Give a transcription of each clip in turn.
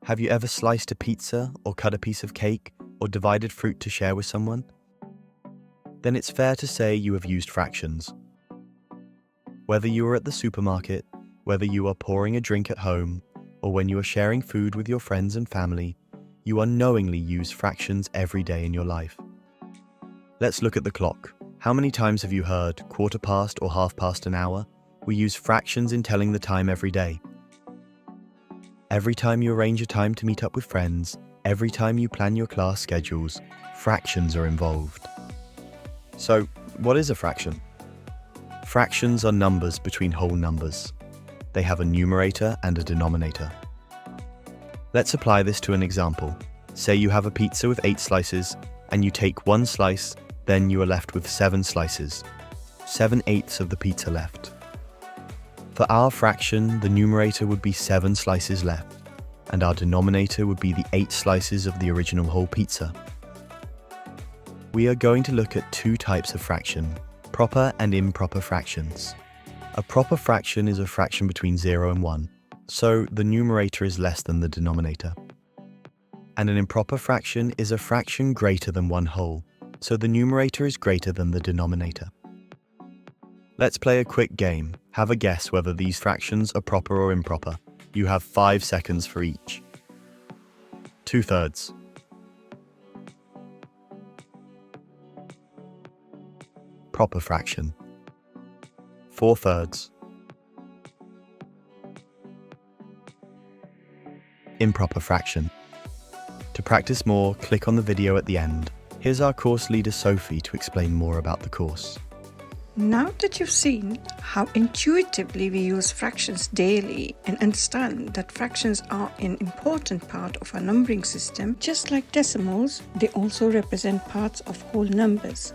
Have you ever sliced a pizza or cut a piece of cake or divided fruit to share with someone? Then it's fair to say you have used fractions. Whether you are at the supermarket, whether you are pouring a drink at home, or when you are sharing food with your friends and family, you unknowingly use fractions every day in your life. Let's look at the clock. How many times have you heard 1/4 or 1/2 an hour? We use fractions in telling the time every day. Every time you arrange a time to meet up with friends, every time you plan your class schedules, fractions are involved. So, what is a fraction? Fractions are numbers between whole numbers. They have a numerator and a denominator. Let's apply this to an example. Say you have a pizza with 8 slices, and you take 1 slice, then you are left with 7 slices. 7/8 of the pizza left. For our fraction, the numerator would be 7 slices left, and our denominator would be the 8 slices of the original whole pizza. We are going to look at 2 types of fraction, proper and improper fractions. A proper fraction is a fraction between 0 and 1, so the numerator is less than the denominator. And an improper fraction is a fraction greater than 1 whole, so the numerator is greater than the denominator. Let's play a quick game. Have a guess whether these fractions are proper or improper. You have 5 seconds for each. 2/3. Proper fraction. 4/3. Improper fraction. To practice more, click on the video at the end. Here's our course leader Sophie to explain more about the course. Now that you've seen how intuitively we use fractions daily and understand that fractions are an important part of our numbering system, just like decimals, they also represent parts of whole numbers.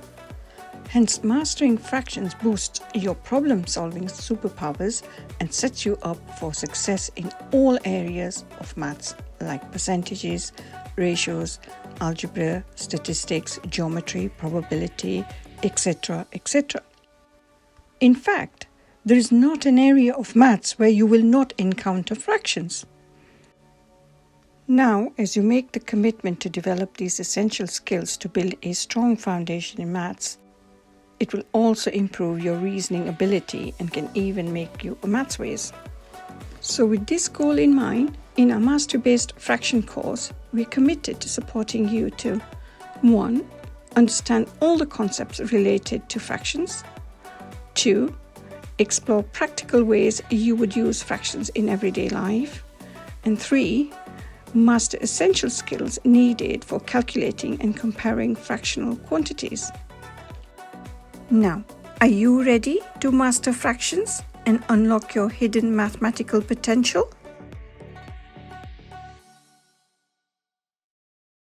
Hence, mastering fractions boosts your problem-solving superpowers and sets you up for success in all areas of maths like percentages, ratios, algebra, statistics, geometry, probability, etc., etc. In fact, there is not an area of maths where you will not encounter fractions. Now, as you make the commitment to develop these essential skills to build a strong foundation in maths, it will also improve your reasoning ability and can even make you a maths whiz. So with this goal in mind, in our mastery-based fraction course, we're committed to supporting you to 1. Understand all the concepts related to fractions. 2. Explore practical ways you would use fractions in everyday life. And 3. Master essential skills needed for calculating and comparing fractional quantities. Now, are you ready to master fractions and unlock your hidden mathematical potential?